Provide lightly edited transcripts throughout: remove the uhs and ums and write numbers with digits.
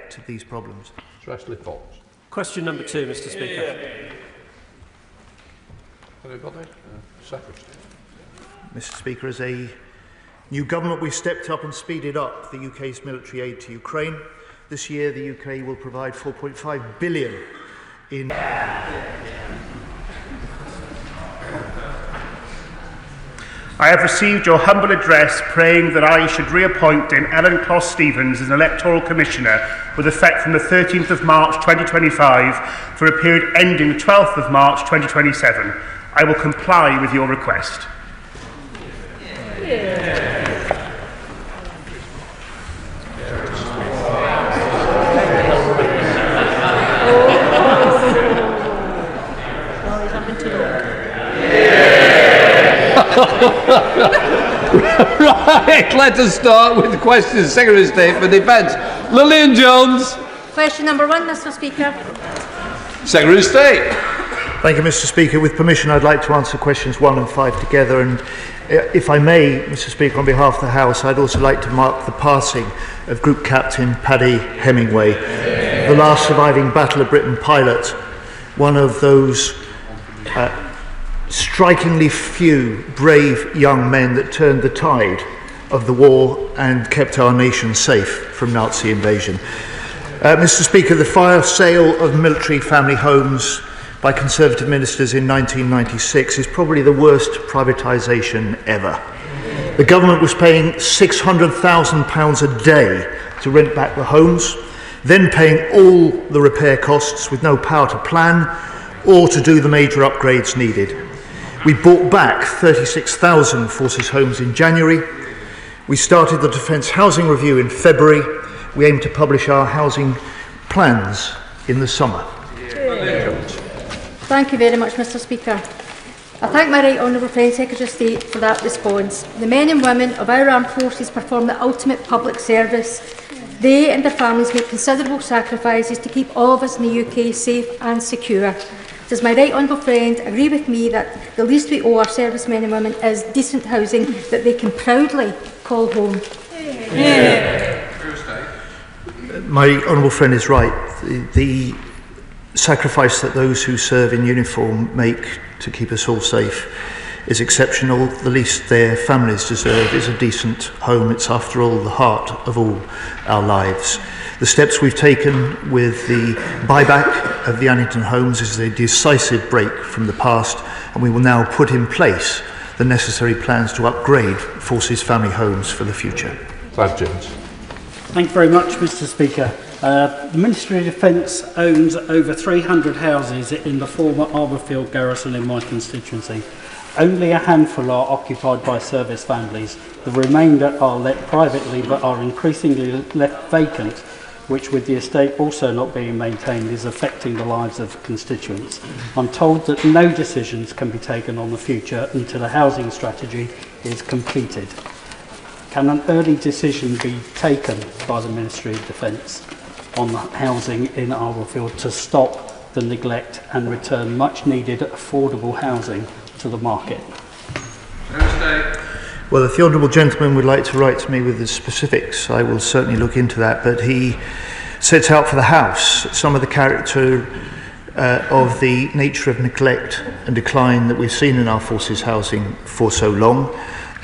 effect of these problems. Wesley Fox. Question number 2, Mr. Speaker. Anybody? Secretary. Mr. Speaker, as a new government, we've stepped up and speeded up the UK's military aid to Ukraine. This year, the UK will provide £4.5 billion in... I have received your humble address praying that I should reappoint Dame Ellen Closs-Stevens as an electoral commissioner with effect from the 13th of March 2025 for a period ending the 12th of March 2027. I will comply with your request. Right, let us start with the questions. Secretary of State for Defence, Lillian Jones. Question number 1, Mr. Speaker. Secretary of State. Thank you, Mr. Speaker. With permission, I'd like to answer questions 1 and 5 together. And if I may, Mr. Speaker, on behalf of the House, I'd also like to mark the passing of Group Captain Paddy Hemingway, the last surviving Battle of Britain pilot, one of those strikingly few brave young men that turned the tide of the war and kept our nation safe from Nazi invasion. Mr. Speaker, the fire sale of military family homes by Conservative ministers in 1996 is probably the worst privatisation ever. The government was paying £600,000 a day to rent back the homes, then paying all the repair costs with no power to plan or to do the major upgrades needed. We bought back 36,000 Forces homes in January. We started the Defence Housing Review in February. We aim to publish our housing plans in the summer. Thank you very much, Mr. Speaker. I thank my right honourable friend Secretary of State for that response. The men and women of our armed forces perform the ultimate public service. They and their families make considerable sacrifices to keep all of us in the UK safe and secure. Does my right honourable friend agree with me that the least we owe our servicemen and women is decent housing that they can proudly call home? My honourable friend is right. The sacrifice that those who serve in uniform make to keep us all safe is exceptional. The least their families deserve is a decent home. It's, after all, the heart of all our lives. The steps we've taken with the buyback of the Annington homes is a decisive break from the past, and we will now put in place the necessary plans to upgrade Forces family homes for the future. Clive Jones. Thank you very much, Mr. Speaker. The Ministry of Defence owns over 300 houses in the former Arborfield garrison in my constituency. Only a handful are occupied by service families. The remainder are let privately but are increasingly left vacant, which, with the estate also not being maintained, is affecting the lives of constituents. I'm told that no decisions can be taken on the future until a housing strategy is completed. Can an early decision be taken by the Ministry of Defence on the housing in Arborfield to stop the neglect and return much needed affordable housing to the market? Well, if the honourable gentleman would like to write to me with the specifics, I will certainly look into that. But he sets out for the House some of the character of the nature of neglect and decline that we've seen in our Forces housing for so long,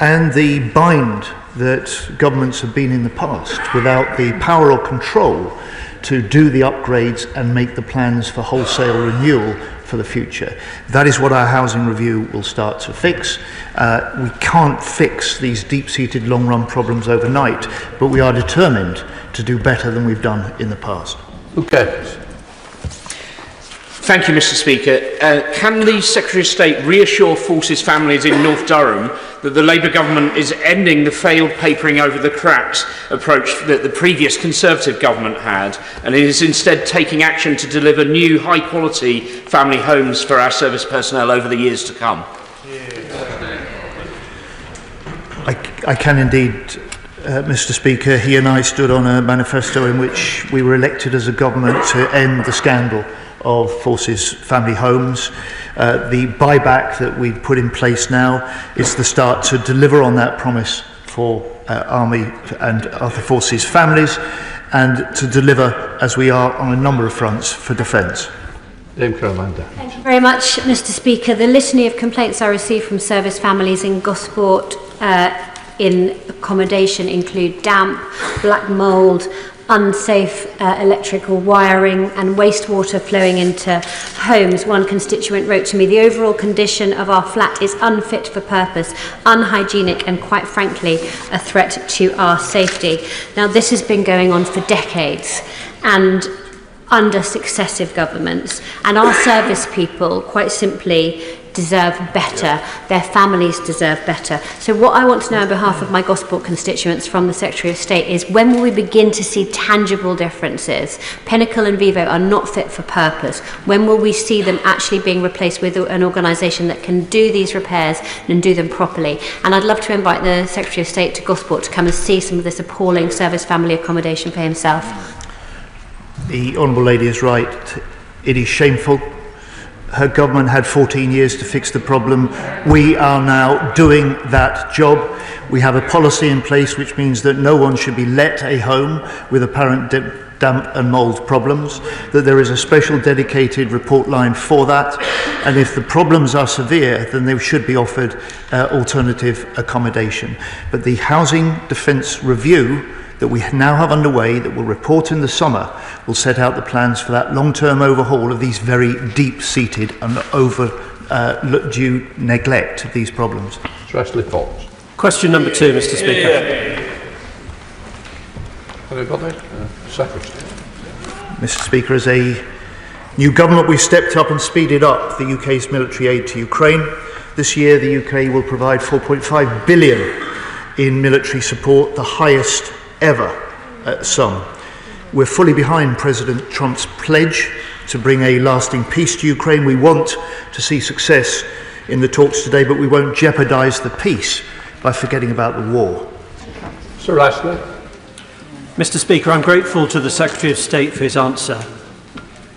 and the bind that governments have been in the past without the power or control to do the upgrades and make the plans for wholesale renewal for the future. That is what our housing review will start to fix. We can't fix these deep-seated long-run problems overnight, but we are determined to do better than we've done in the past. Okay. Thank you, Mr. Speaker. Can the Secretary of State reassure Forces families in North Durham that the Labour government is ending the failed papering over the cracks approach that the previous Conservative government had, and is instead taking action to deliver new high-quality family homes for our service personnel over the years to come? I can indeed, Mr. Speaker. He and I stood on a manifesto in which we were elected as a government to end the scandal of Forces family homes. The buyback that we've put in place now is the start to deliver on that promise for Army and other Forces families, and to deliver, as we are on a number of fronts, for defence. Thank you very much, Mr. Speaker. The litany of complaints I received from service families in Gosport in accommodation include damp, black mould, unsafe electrical wiring and wastewater flowing into homes. One constituent wrote to me, "The overall condition of our flat is unfit for purpose, unhygienic and quite frankly a threat to our safety." Now this has been going on for decades and under successive governments, and our service people quite simply deserve better. Their families deserve better. So what I want to know on behalf of my Gosport constituents from the Secretary of State is, when will we begin to see tangible differences? Pinnacle and Vivo are not fit for purpose. When will we see them actually being replaced with an organisation that can do these repairs and do them properly? And I'd love to invite the Secretary of State to Gosport to come and see some of this appalling service family accommodation for himself. The Honourable Lady is right. It is shameful. Her government had 14 years to fix the problem. We are now doing that job. We have a policy in place which means that no one should be let a home with apparent damp and mould problems, that there is a special dedicated report line for that, and if the problems are severe, then they should be offered alternative accommodation. But the Housing Defence Review that we now have underway, that will report in the summer, will set out the plans for that long-term overhaul of these very deep-seated and overdue neglect of these problems. Ashley Fox. Question number 2, Mr. Speaker. Anybody? Secretary. Mr. Speaker, as a new government, we've stepped up and speeded up the UK's military aid to Ukraine. This year, the UK will provide £4.5 billion in military support, the highest ever sum. We're fully behind President Trump's pledge to bring a lasting peace to Ukraine. We want to see success in the talks today, but we won't jeopardise the peace by forgetting about the war. Sir Ashley. Mr. Speaker, I'm grateful to the Secretary of State for his answer.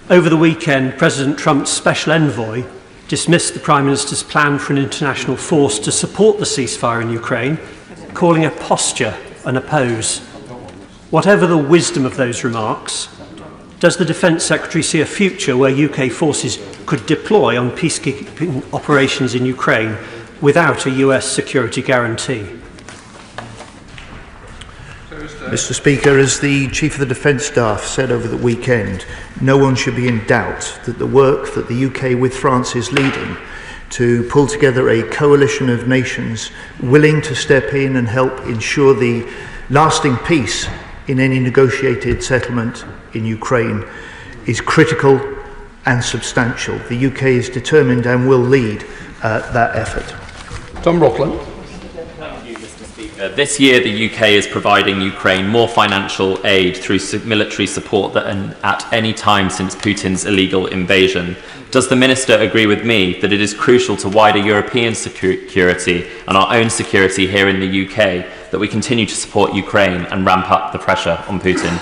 Over the weekend, President Trump's special envoy dismissed the Prime Minister's plan for an international force to support the ceasefire in Ukraine, calling a posture and a pose. Whatever the wisdom of those remarks, does the Defence Secretary see a future where UK forces could deploy on peacekeeping operations in Ukraine without a US security guarantee? Mr. Speaker, as the Chief of the Defence Staff said over the weekend, no one should be in doubt that the work that the UK with France is leading to pull together a coalition of nations willing to step in and help ensure the lasting peace in any negotiated settlement in Ukraine is critical and substantial. The UK is determined and will lead that effort. Tom Rockland. This year, the UK is providing Ukraine more financial aid through military support than at any time since Putin's illegal invasion. Does the Minister agree with me that it is crucial to wider European security and our own security here in the UK that we continue to support Ukraine and ramp up the pressure on Putin?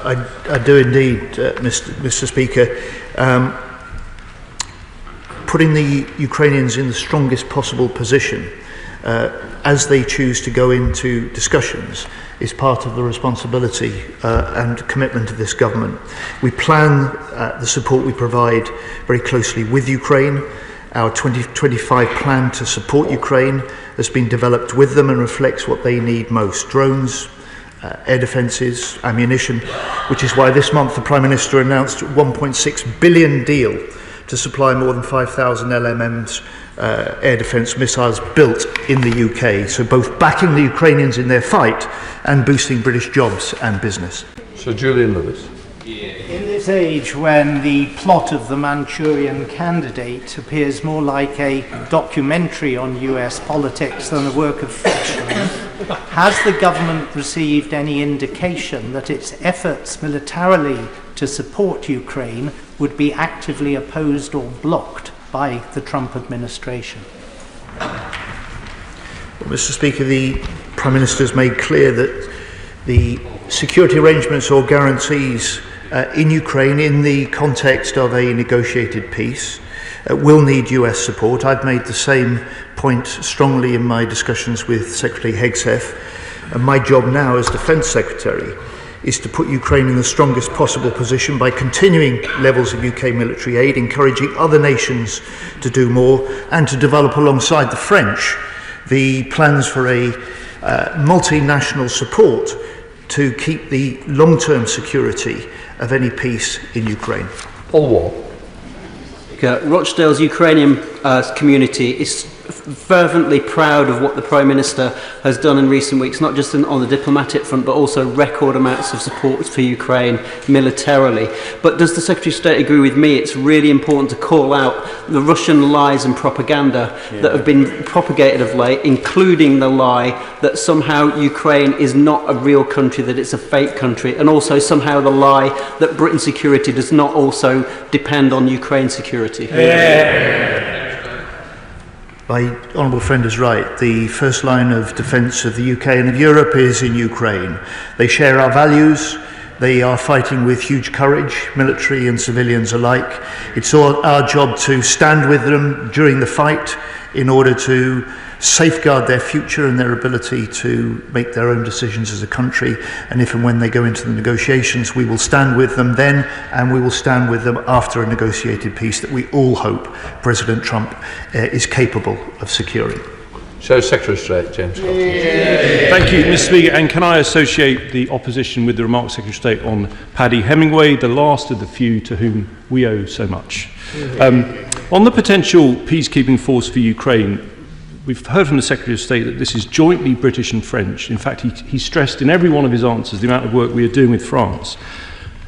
I do indeed, Mr. Speaker. Putting the Ukrainians in the strongest possible position as they choose to go into discussions is part of the responsibility and commitment of this government. We plan the support we provide very closely with Ukraine. Our 2025 plan to support Ukraine has been developed with them and reflects what they need most: drones, air defences, ammunition, which is why this month the Prime Minister announced a £1.6 billion deal to supply more than 5,000 LMMs, air defence missiles built in the UK. So both backing the Ukrainians in their fight and boosting British jobs and business. Sir Julian Lewis. In this age when the plot of The Manchurian Candidate appears more like a documentary on US politics than a work of fiction, has the government received any indication that its efforts militarily to support Ukraine would be actively opposed or blocked by the Trump administration? Well, Mr. Speaker, the Prime Minister has made clear that the security arrangements or guarantees in Ukraine, in the context of a negotiated peace, will need US support. I've made the same point strongly in my discussions with Secretary Hegseth. And my job now as Defence Secretary is to put Ukraine in the strongest possible position by continuing levels of UK military aid, encouraging other nations to do more, and to develop alongside the French the plans for a multinational support to keep the long-term security of any peace in Ukraine. Paul Wall. Rochdale's Ukrainian community is fervently proud of what the Prime Minister has done in recent weeks, not just on the diplomatic front, but also record amounts of support for Ukraine militarily. But does the Secretary of State agree with me it's really important to call out the Russian lies and propaganda that have been propagated of late, including the lie that somehow Ukraine is not a real country, that it's a fake country, and also somehow the lie that Britain's security does not also depend on Ukraine's security? My honourable friend is right. The first line of defence of the UK and of Europe is in Ukraine. They share our values. They are fighting with huge courage, military and civilians alike. It's our job to stand with them during the fight in order to safeguard their future and their ability to make their own decisions as a country. And if and when they go into the negotiations, we will stand with them then, and we will stand with them after a negotiated peace that we all hope President Trump is capable of securing. So, Secretary of State, James Scott. Thank you, Mr. Speaker. And can I associate the opposition with the remarks, Secretary of State, on Paddy Hemingway, the last of the few to whom we owe so much. On the potential peacekeeping force for Ukraine, we've heard from the Secretary of State that this is jointly British and French. In fact, he stressed in every one of his answers the amount of work we are doing with France.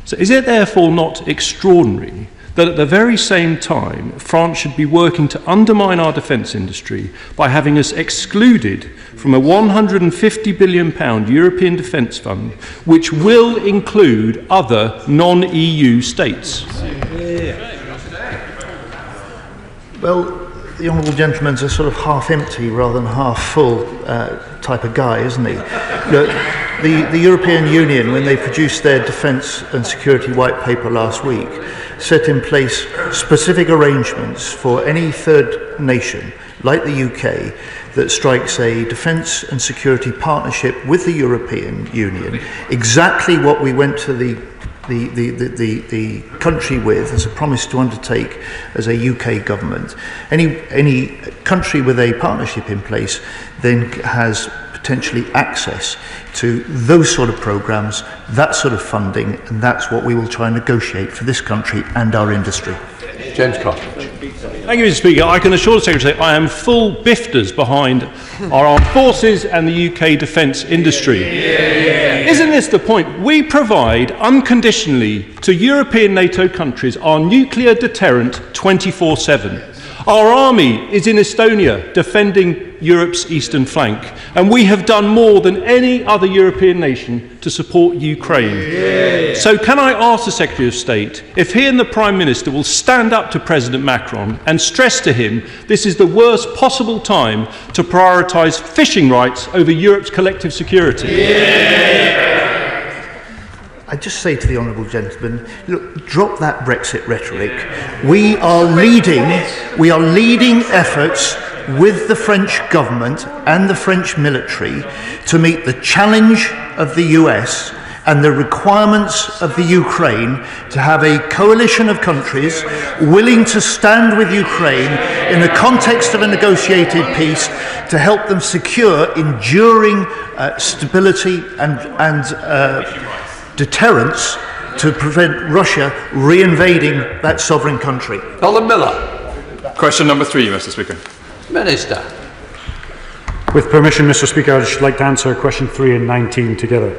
So is it therefore not extraordinary that at the very same time France should be working to undermine our defence industry by having us excluded from a £150 billion European defence fund, which will include other non-EU states? Well, the honourable gentleman's a sort of half-empty rather than half-full type of guy, isn't he? The European Union, when they produced their defence and security white paper last week, set in place specific arrangements for any third nation, like the UK, that strikes a defence and security partnership with the European Union, exactly what we went to the country with as a promise to undertake as a UK government. Any country with a partnership in place then has potentially access to those sort of programmes, that sort of funding, and that's what we will try and negotiate for this country and our industry. James Carter. Thank you, Mr. Speaker. I can assure the Secretary I am full bifters behind our armed forces and the UK defence industry. Isn't this the point? We provide unconditionally to European NATO countries our nuclear deterrent 24/7. Our army is in Estonia defending Europe's eastern flank, and we have done more than any other European nation to support Ukraine. So can I ask the Secretary of State if he and the Prime Minister will stand up to President Macron and stress to him this is the worst possible time to prioritise fishing rights over Europe's collective security? I just say to the honourable gentleman, look, drop that Brexit rhetoric. We are leading efforts with the French government and the French military to meet the challenge of the US and the requirements of the Ukraine to have a coalition of countries willing to stand with Ukraine in the context of a negotiated peace to help them secure enduring stability and deterrence to prevent Russia re-invading that sovereign country. Colin Miller. Question number 3, Mr. Speaker. Minister. With permission, Mr. Speaker, I'd like to answer question 3 and 19 together.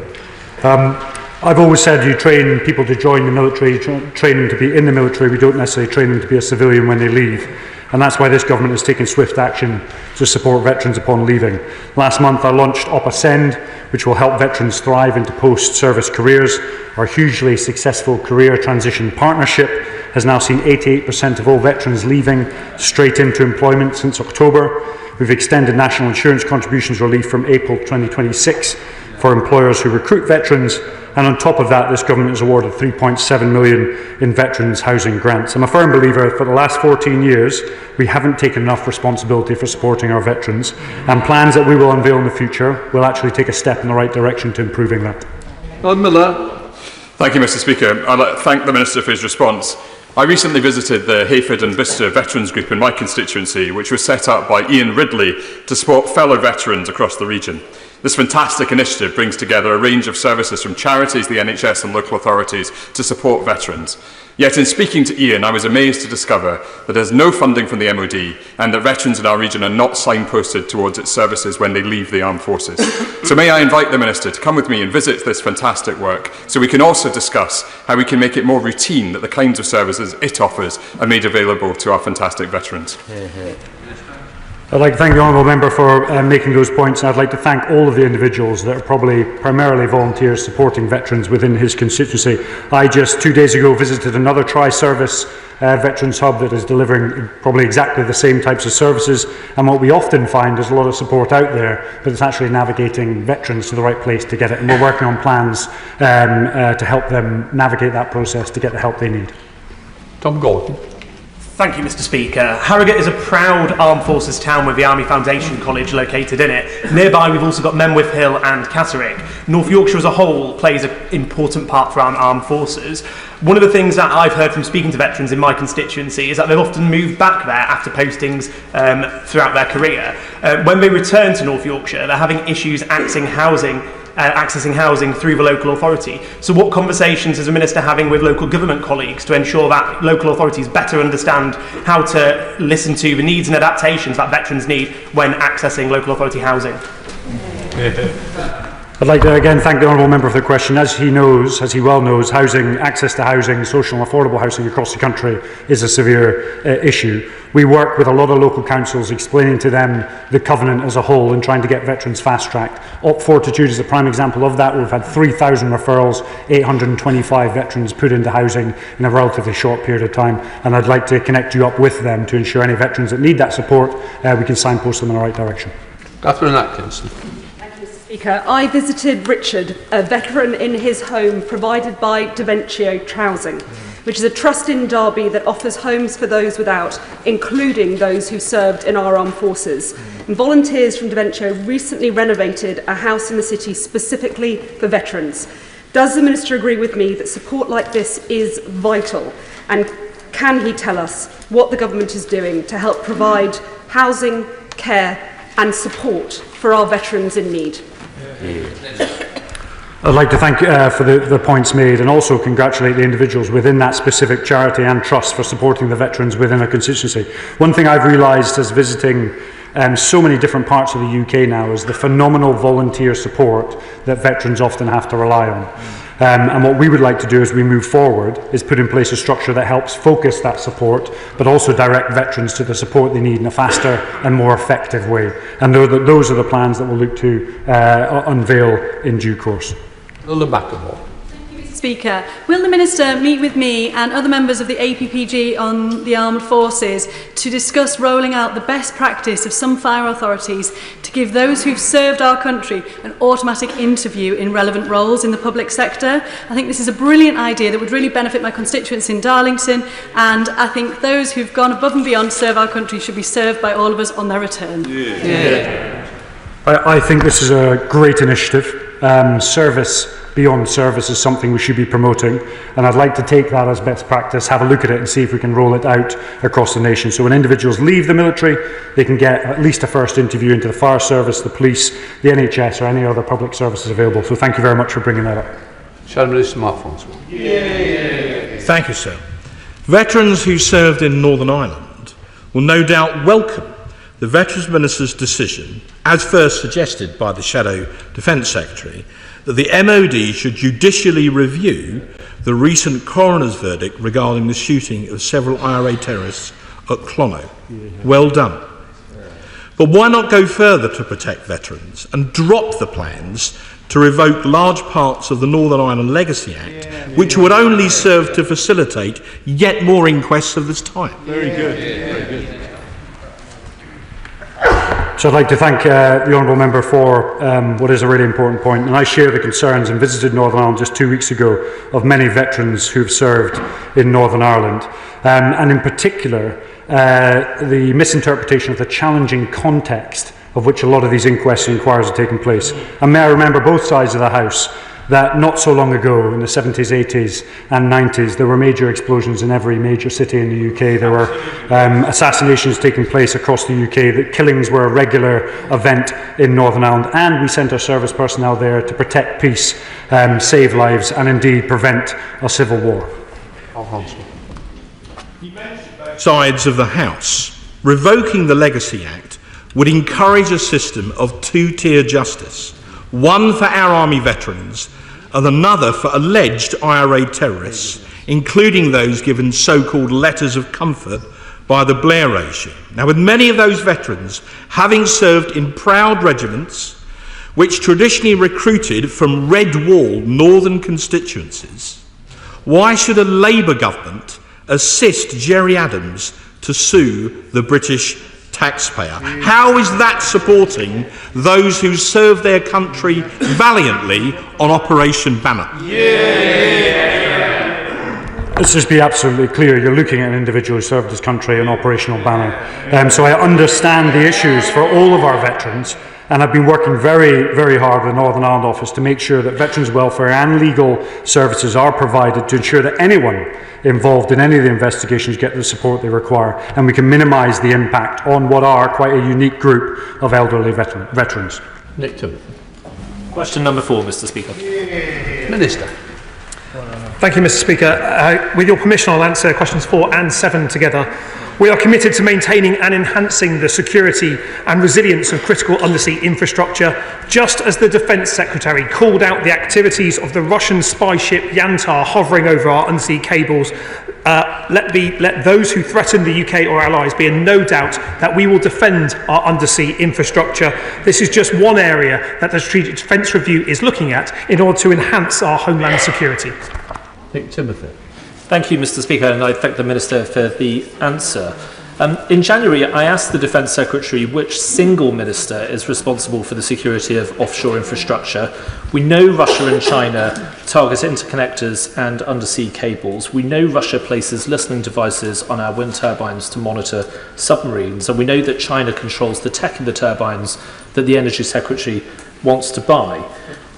I've always said you train people to join the military, train them to be in the military. We don't necessarily train them to be a civilian when they leave. And that's why this government has taken swift action to support veterans upon leaving. Last month I launched Op Ascend, which will help veterans thrive into post-service careers. Our hugely successful career transition partnership has now seen 88% of all veterans leaving straight into employment since October. We've extended national insurance contributions relief from April 2026 for employers who recruit veterans, and on top of that, this government has awarded £3.7 million in veterans housing grants. I'm a firm believer for the last 14 years, we haven't taken enough responsibility for supporting our veterans, and plans that we will unveil in the future will actually take a step in the right direction to improving that. Lord Miller. Thank you, Mr. Speaker. I'd like to thank the Minister for his response. I recently visited the Hayford and Bicester Veterans Group in my constituency, which was set up by Ian Ridley to support fellow veterans across the region. This fantastic initiative brings together a range of services from charities, the NHS and local authorities to support veterans. Yet in speaking to Ian, I was amazed to discover that there's no funding from the MOD and that veterans in our region are not signposted towards its services when they leave the armed forces. So may I invite the Minister to come with me and visit this fantastic work so we can also discuss how we can make it more routine that the kinds of services it offers are made available to our fantastic veterans. I'd like to thank the Honourable Member for making those points. I'd like to thank all of the individuals that are probably primarily volunteers supporting veterans within his constituency. I just 2 days ago visited another tri-service veterans hub that is delivering probably exactly the same types of services, and what we often find is a lot of support out there, but it's actually navigating veterans to the right place to get it, and we're working on plans to help them navigate that process to get the help they need. Tom Gordon. Thank you, Mr. Speaker. Harrogate is a proud armed forces town with the Army Foundation College located in it. Nearby, we've also got Menwith Hill and Catterick. North Yorkshire as a whole plays an important part for our armed forces. One of the things that I've heard from speaking to veterans in my constituency is that they've often moved back there after postings throughout their career. When they return to North Yorkshire, they're having issues accessing housing through the local authority. So what conversations is the Minister having with local government colleagues to ensure that local authorities better understand how to listen to the needs and adaptations that veterans need when accessing local authority housing? I'd like to again thank the Honourable Member for the question. As he well knows, access to housing, social and affordable housing across the country is a severe issue. We work with a lot of local councils explaining to them the covenant as a whole and trying to get veterans fast-tracked. Op Fortitude is a prime example of that. We've had 3,000 referrals, 825 veterans put into housing in a relatively short period of time, and I'd like to connect you up with them to ensure any veterans that need that support, we can signpost them in the right direction. Catherine Atkinson. Speaker, I visited Richard, a veteran in his home provided by Daventio Housing, which is a trust in Derby that offers homes for those without, including those who served in our armed forces. And volunteers from Daventio recently renovated a house in the city specifically for veterans. Does the Minister agree with me that support like this is vital? And can he tell us what the government is doing to help provide housing, care and support for our veterans in need? I'd like to thank for the points made and also congratulate the individuals within that specific charity and trust for supporting the veterans within a constituency. One thing I've realised as visiting so many different parts of the UK now is the phenomenal volunteer support that veterans often have to rely on. And what we would like to do as we move forward is put in place a structure that helps focus that support, but also direct veterans to the support they need in a faster and more effective way. And those are the plans that we'll look to unveil in due course. Speaker, will the Minister meet with me and other members of the APPG on the armed forces to discuss rolling out the best practice of some fire authorities to give those who've served our country an automatic interview in relevant roles in the public sector? I think this is a brilliant idea that would really benefit my constituents in Darlington, and I think those who've gone above and beyond to serve our country should be served by all of us on their return. I think this is a great initiative. Service beyond service is something we should be promoting, and I'd like to take that as best practice, have a look at it and see if we can roll it out across the nation. So when individuals leave the military, they can get at least a first interview into the fire service, the police, the NHS or any other public services available. So thank you very much for bringing that up. Thank you, sir. Veterans who served in Northern Ireland will no doubt welcome the Veterans Minister's decision, as first suggested by the Shadow Defence Secretary, that the MOD should judicially review the recent coroner's verdict regarding the shooting of several IRA terrorists at Clonno. Well done. But why not go further to protect veterans and drop the plans to revoke large parts of the Northern Ireland Legacy Act, which would only serve to facilitate yet more inquests of this type? Very good. Very good. So I'd like to thank the Honourable Member for what is a really important point, and I share the concerns and visited Northern Ireland just 2 weeks ago of many veterans who've served in Northern Ireland, and in particular the misinterpretation of the challenging context of which a lot of these inquests and inquiries are taking place. And may I remember both sides of the House that not so long ago, in the 70s, 80s and 90s, there were major explosions in every major city in the UK. There were assassinations taking place across the UK. That killings were a regular event in Northern Ireland, and we sent our service personnel there to protect peace, save lives, and indeed prevent a civil war. Sides of the House. Revoking the Legacy Act would encourage a system of two-tier justice, one for our army veterans and another for alleged IRA terrorists, including those given so-called letters of comfort by the Blair regime. Now, with many of those veterans having served in proud regiments which traditionally recruited from Red Wall northern constituencies, why should a Labour government assist Gerry Adams to sue the British taxpayer? How is that supporting those who serve their country valiantly on Operation Banner? Let's just be absolutely clear, you're looking at an individual who served his country on Operational Banner. So I understand the issues for all of our veterans, and I've been working very, very hard with the Northern Ireland Office to make sure that veterans' welfare and legal services are provided to ensure that anyone involved in any of the investigations get the support they require, and we can minimise the impact on what are quite a unique group of elderly veterans. Nick Timothy. Question number 4, Mr. Speaker. Minister. Thank you, Mr. Speaker. With your permission, I'll answer questions 4 and 7 together. We are committed to maintaining and enhancing the security and resilience of critical undersea infrastructure, just as the Defence Secretary called out the activities of the Russian spy ship Yantar hovering over our undersea cables. Let those who threaten the UK or allies be in no doubt that we will defend our undersea infrastructure. This is just one area that the Strategic Defence Review is looking at in order to enhance our homeland security. Nick Timothy. Thank you, Mr. Speaker, and I thank the Minister for the answer. In January, I asked the Defence Secretary which single minister is responsible for the security of offshore infrastructure. We know Russia and China target interconnectors and undersea cables. We know Russia places listening devices on our wind turbines to monitor submarines, and we know that China controls the tech in the turbines that the Energy Secretary wants to buy.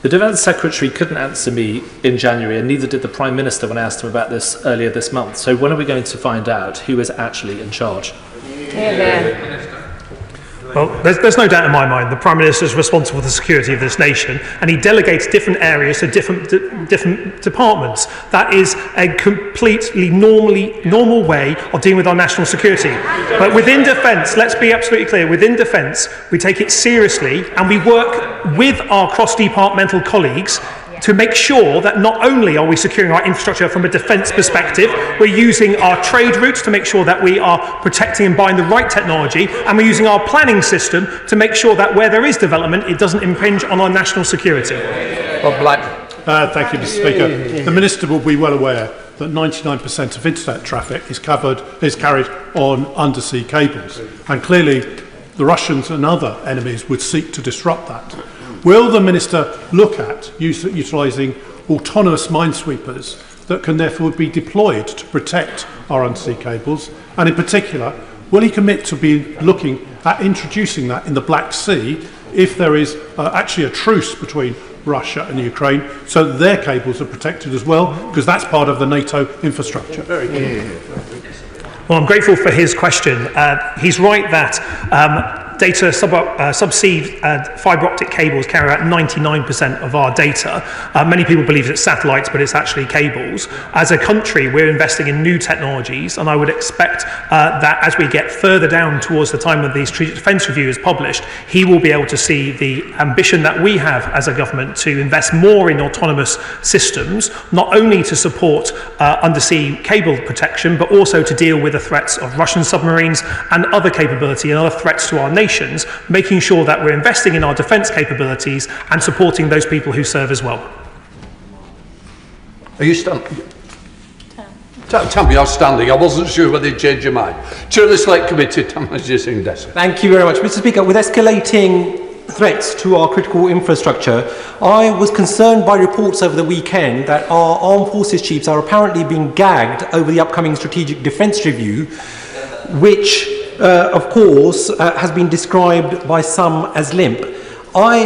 The Defence Secretary couldn't answer me in January, and neither did the Prime Minister when I asked him about this earlier this month. So when are we going to find out who is actually in charge? Well, there's no doubt in my mind the Prime Minister is responsible for the security of this nation, and he delegates different areas to different departments. That is a completely normal way of dealing with our national security. But within Defence, let's be absolutely clear, within Defence, we take it seriously, and we work with our cross-departmental colleagues to make sure that not only are we securing our infrastructure from a defence perspective, we're using our trade routes to make sure that we are protecting and buying the right technology, and we're using our planning system to make sure that where there is development, it doesn't impinge on our national security. Bob Black. Thank you, Mr. Speaker. The Minister will be well aware that 99% of internet traffic is carried on undersea cables, and clearly the Russians and other enemies would seek to disrupt that. Will the Minister look at utilising autonomous minesweepers that can therefore be deployed to protect our undersea cables? And in particular, will he commit to be looking at introducing that in the Black Sea if there is actually a truce between Russia and Ukraine, so that their cables are protected as well, because that's part of the NATO infrastructure? Very good. Well, I'm grateful for his question. He's right that subsea and fibre optic cables carry out 99% of our data. Many people believe it's satellites, but it's actually cables. As a country, we're investing in new technologies, and I would expect that as we get further down towards the time of the Strategic Defence Review is published, he will be able to see the ambition that we have as a government to invest more in autonomous systems, not only to support undersea cable protection, but also to deal with the threats of Russian submarines and other capability and other threats to our nation, making sure that we're investing in our defence capabilities and supporting those people who serve as well. Are you still? Tammy, I was standing. I wasn't sure whether you'd change your mind. Chair of the Select Committee, Tammy Singh Desi. Thank you very much. Mr. Speaker, with escalating threats to our critical infrastructure, I was concerned by reports over the weekend that our armed forces chiefs are apparently being gagged over the upcoming Strategic Defence Review, which, of course, has been described by some as limp. I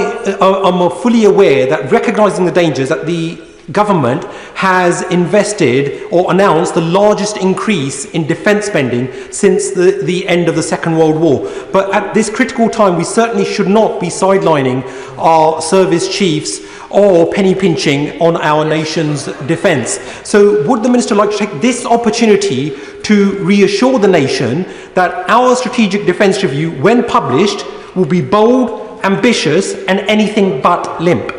am fully aware that recognising the dangers that the government has invested or announced the largest increase in defence spending since the end of the Second World War. But at this critical time, we certainly should not be sidelining our service chiefs or penny pinching on our nation's defence. So would the Minister like to take this opportunity to reassure the nation that our Strategic Defence Review, when published, will be bold, ambitious and anything but limp?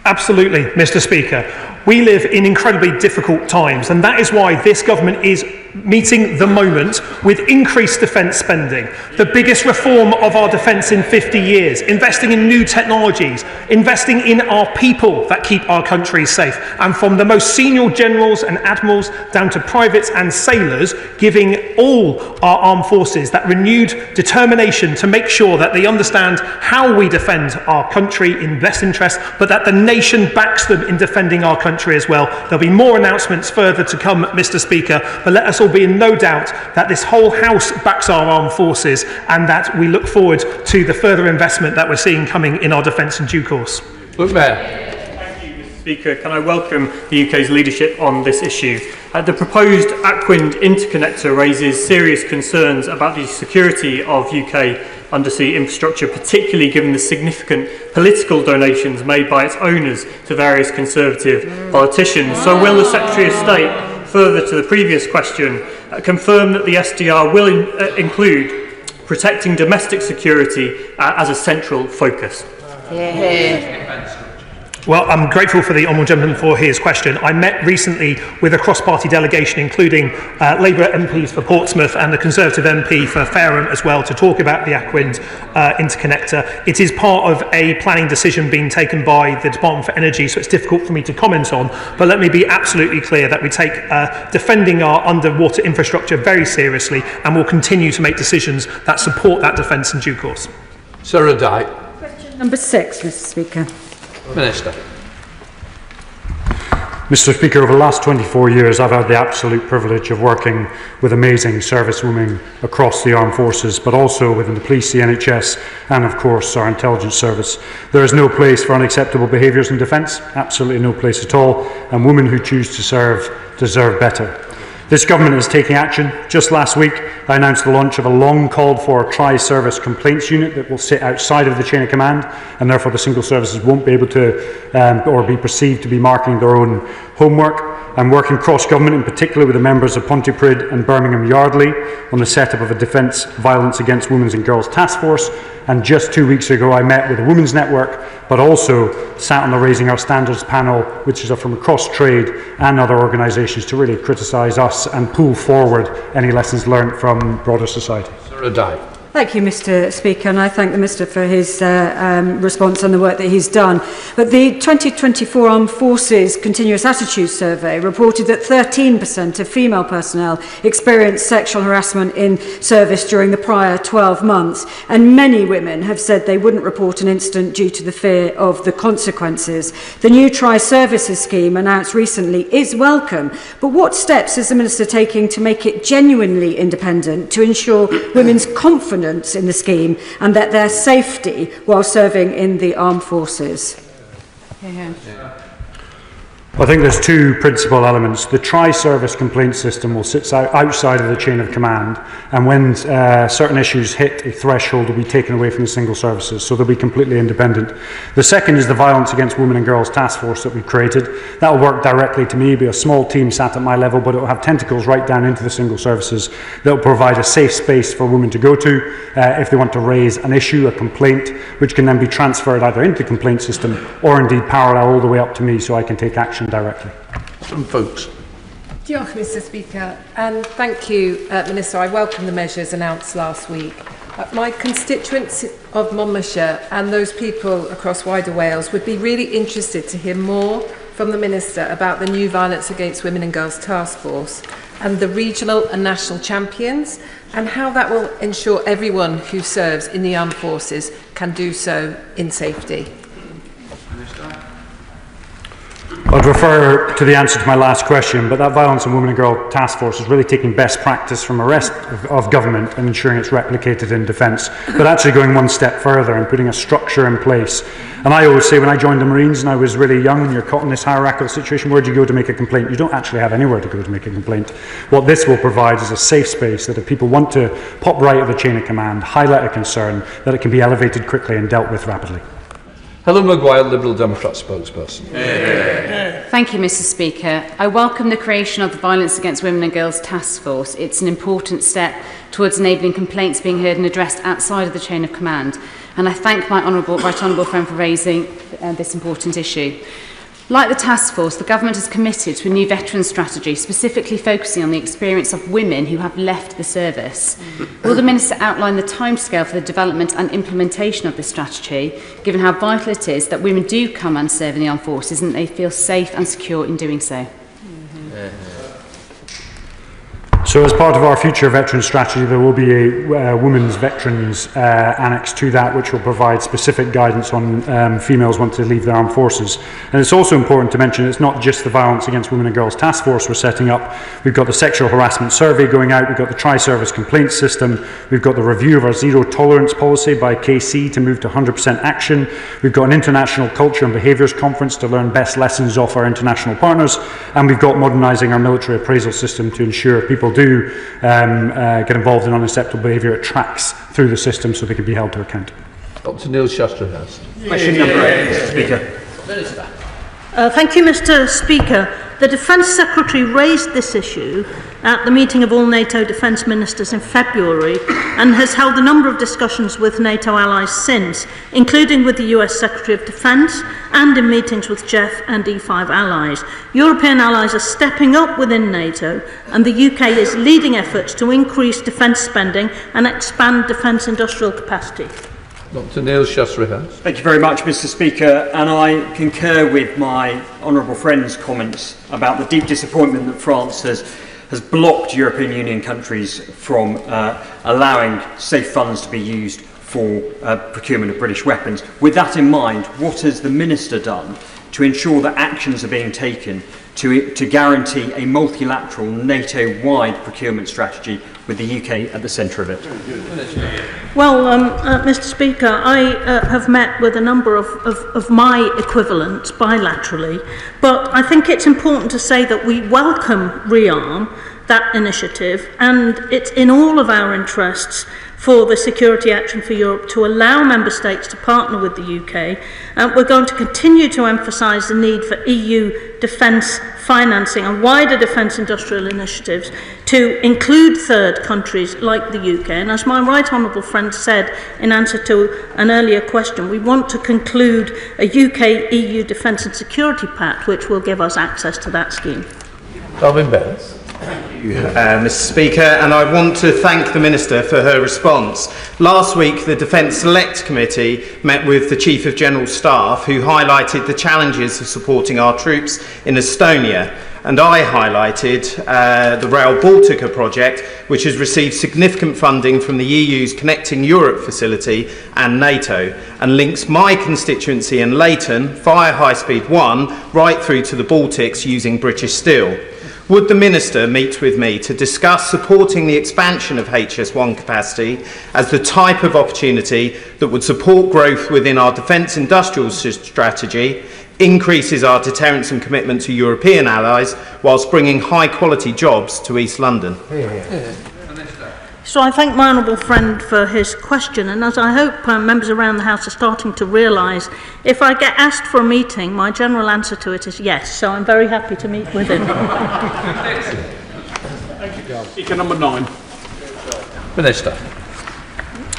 Absolutely, Mr. Speaker. We live in incredibly difficult times, and that is why this government is meeting the moment with increased defence spending, the biggest reform of our defence in 50 years, investing in new technologies, investing in our people that keep our country safe, and from the most senior generals and admirals down to privates and sailors, giving all our armed forces that renewed determination to make sure that they understand how we defend our country in best interest, but that the nation backs them in defending our country as well. There'll be more announcements further to come, Mr. Speaker, but let us all be in no doubt that this whole House backs our armed forces and that we look forward to the further investment that we're seeing coming in our defence in due course. Look there. Thank you, Mr. Speaker. Can I welcome the UK's leadership on this issue? The proposed Aquin interconnector raises serious concerns about the security of UK undersea infrastructure, particularly given the significant political donations made by its owners to various Conservative politicians. So will the Secretary of State, further to the previous question, confirm that the SDR will include protecting domestic security as a central focus? Well, I'm grateful for the honourable gentleman for his question. I met recently with a cross-party delegation, including Labour MPs for Portsmouth and the Conservative MP for Fareham as well, to talk about the Aquin interconnector. It is part of a planning decision being taken by the Department for Energy, so it's difficult for me to comment on. But let me be absolutely clear that we take defending our underwater infrastructure very seriously, and will continue to make decisions that support that defence in due course. Sarah Dyke. Question number 6, Mr. Speaker. Minister. Mr. Speaker, over the last 24 years, I've had the absolute privilege of working with amazing servicewomen across the armed forces, but also within the police, the NHS, and of course our intelligence service. There is no place for unacceptable behaviours in defence, absolutely no place at all, and women who choose to serve deserve better. This government is taking action. Just last week, I announced the launch of a long-called-for tri-service complaints unit that will sit outside of the chain of command, and therefore the single services won't be able to or be perceived to be marking their own homework. I'm working cross-government, in particular with the members of Pontypridd and Birmingham Yardley, on the setup of a Defence Violence Against Women and Girls Task Force. And just 2 weeks ago, I met with the Women's Network, but also sat on the Raising Our Standards panel, which is from across trade and other organisations, to really criticise us and pull forward any lessons learned from broader society. Sarah Dyke. Thank you, Mr. Speaker, and I thank the Minister for his response and the work that he's done. But the 2024 Armed Forces Continuous Attitude Survey reported that 13% of female personnel experienced sexual harassment in service during the prior 12 months, and many women have said they wouldn't report an incident due to the fear of the consequences. The new Tri-Services scheme announced recently is welcome, but what steps is the Minister taking to make it genuinely independent, to ensure women's confidence in the scheme and that their safety while serving in the armed forces? I think there's two principal elements. The tri-service complaint system will sit outside of the chain of command, and when certain issues hit a threshold, will be taken away from the single services, so they'll be completely independent. The second is the Violence Against Women and Girls Task Force that we've created. That will work directly to me, be a small team sat at my level, but it will have tentacles right down into the single services that will provide a safe space for women to go to if they want to raise an issue, a complaint, which can then be transferred either into the complaint system or indeed parallel all the way up to me, so I can take action directly. Some folks. Diolch, Mr. Speaker, and thank you, Minister. I welcome the measures announced last week. My constituents of Monmouthshire and those people across wider Wales would be really interested to hear more from the Minister about the new Violence Against Women and Girls Task Force and the regional and national champions, and how that will ensure everyone who serves in the armed forces can do so in safety? I'd refer to the answer to my last question, but that Violence on Women and Girl Task Force is really taking best practice from the rest of government and ensuring it's replicated in defence, but actually going one step further and putting a structure in place. And I always say, when I joined the Marines and I was really young and you're caught in this hierarchical situation, where do you go to make a complaint? You don't actually have anywhere to go to make a complaint. What this will provide is a safe space that if people want to pop right at the chain of command, highlight a concern, that it can be elevated quickly and dealt with rapidly. Helen Maguire, Liberal Democrat spokesperson. Thank you, Mr. Speaker. I welcome the creation of the Violence Against Women and Girls Task Force. It's an important step towards enabling complaints being heard and addressed outside of the chain of command. And I thank my right honourable friend for raising this important issue. Like the task force, the government has committed to a new veterans strategy, specifically focusing on the experience of women who have left the service. Will the Minister outline the timescale for the development and implementation of this strategy, given how vital it is that women do come and serve in the armed forces and they feel safe and secure in doing so? So as part of our future veteran strategy, there will be a women's veterans annex to that, which will provide specific guidance on females want to leave the armed forces. And it's also important to mention it's not just the Violence Against Women and Girls Task Force we're setting up. We've got the sexual harassment survey going out, we've got the tri-service complaint system, we've got the review of our zero tolerance policy by KC to move to 100% action, we've got an international culture and behaviours conference to learn best lessons off our international partners, and we've got modernising our military appraisal system to ensure people do get involved in unacceptable behaviour at tracks through the system so they can be held to account. Dr. Neil Shastrahurst. Question number 8, Mr. Speaker. Thank you, Mr. Speaker. The Defence Secretary raised this issue at the meeting of all NATO defence ministers in February and has held a number of discussions with NATO allies since, including with the US Secretary of Defence and in meetings with JEF and E5 allies. European allies are stepping up within NATO, and the UK is leading efforts to increase defence spending and expand defence industrial capacity. Dr. Neil Shastrahurst. Thank you very much, Mr. Speaker, and I concur with my honourable friend's comments about the deep disappointment that France has blocked European Union countries from allowing safe funds to be used for procurement of British weapons. With that in mind, what has the Minister done to ensure that actions are being taken to guarantee a multilateral NATO-wide procurement strategy with the UK at the centre of it? Well, Mr. Speaker, I have met with a number of my equivalents bilaterally, but I think it's important to say that we welcome ReArm, that initiative, and it's in all of our interests for the Security Action for Europe to allow Member States to partner with the UK. We're going to continue to emphasise the need for EU defence financing and wider defence industrial initiatives to include third countries like the UK. And as my right honourable friend said in answer to an earlier question, we want to conclude a UK-EU defence and security pact which will give us access to that scheme. Calvin Bells. Mr. Speaker, and I want to thank the Minister for her response. Last week, the Defence Select Committee met with the Chief of General Staff, who highlighted the challenges of supporting our troops in Estonia, and I highlighted the Rail Baltica project, which has received significant funding from the EU's Connecting Europe facility and NATO, and links my constituency in Leighton via High Speed 1 right through to the Baltics using British steel. Would the Minister meet with me to discuss supporting the expansion of HS1 capacity as the type of opportunity that would support growth within our defence industrial strategy, increases our deterrence and commitment to European allies, whilst bringing high-quality jobs to East London? So I thank my honourable friend for his question, and as I hope members around the House are starting to realise, if I get asked for a meeting, my general answer to it is yes, so I'm very happy to meet with him. Thank you, Carl. Speaker number 9. Minister.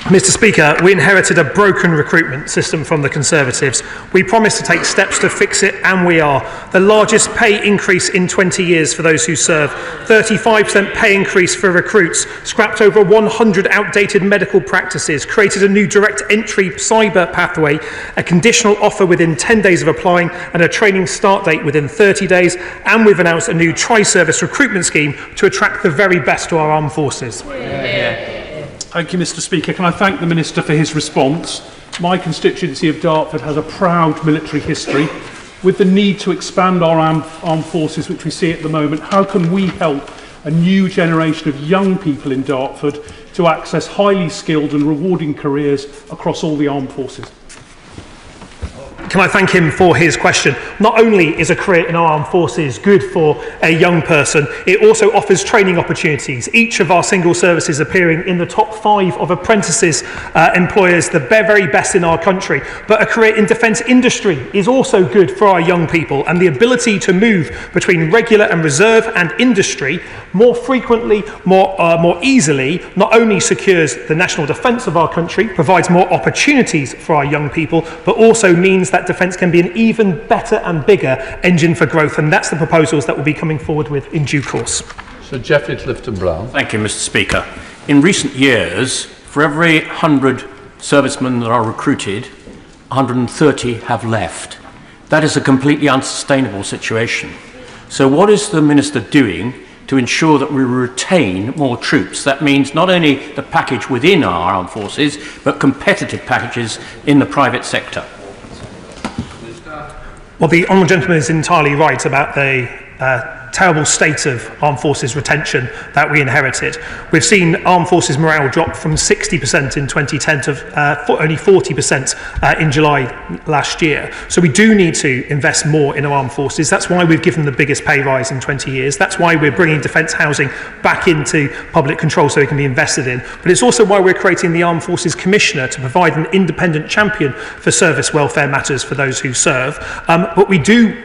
Mr Speaker, we inherited a broken recruitment system from the Conservatives. We promised to take steps to fix it, and we are. The largest pay increase in 20 years for those who serve, 35% pay increase for recruits, scrapped over 100 outdated medical practices, created a new direct entry cyber pathway, a conditional offer within 10 days of applying and a training start date within 30 days, and we've announced a new tri-service recruitment scheme to attract the very best to our armed forces. Thank you, Mr Speaker. Can I thank the Minister for his response? My constituency of Dartford has a proud military history. With the need to expand our armed forces, which we see at the moment, how can we help a new generation of young people in Dartford to access highly skilled and rewarding careers across all the armed forces? Can I thank him for his question? Not only is a career in our armed forces good for a young person, it also offers training opportunities. Each of our single services appearing in the top 5 of apprentices employers, the very best in our country. But a career in defence industry is also good for our young people, and the ability to move between regular and reserve and industry more frequently, more easily, not only secures the national defence of our country, provides more opportunities for our young people, but also means that defence can be an even better and bigger engine for growth, and that's the proposals that we'll be coming forward with in due course. Sir Geoffrey Clifton-Brown. Thank you, Mr Speaker. In recent years, for every 100 servicemen that are recruited, 130 have left. That is a completely unsustainable situation. So what is the Minister doing to ensure that we retain more troops? That means not only the package within our armed forces, but competitive packages in the private sector. Well, the honourable gentleman is entirely right about the terrible state of armed forces retention that we inherited. We've seen armed forces morale drop from 60% in 2010 to only 40% in July last year. So we do need to invest more in our armed forces. That's why we've given the biggest pay rise in 20 years. That's why we're bringing defence housing back into public control so it can be invested in. But it's also why we're creating the Armed Forces Commissioner to provide an independent champion for service welfare matters for those who serve. But we do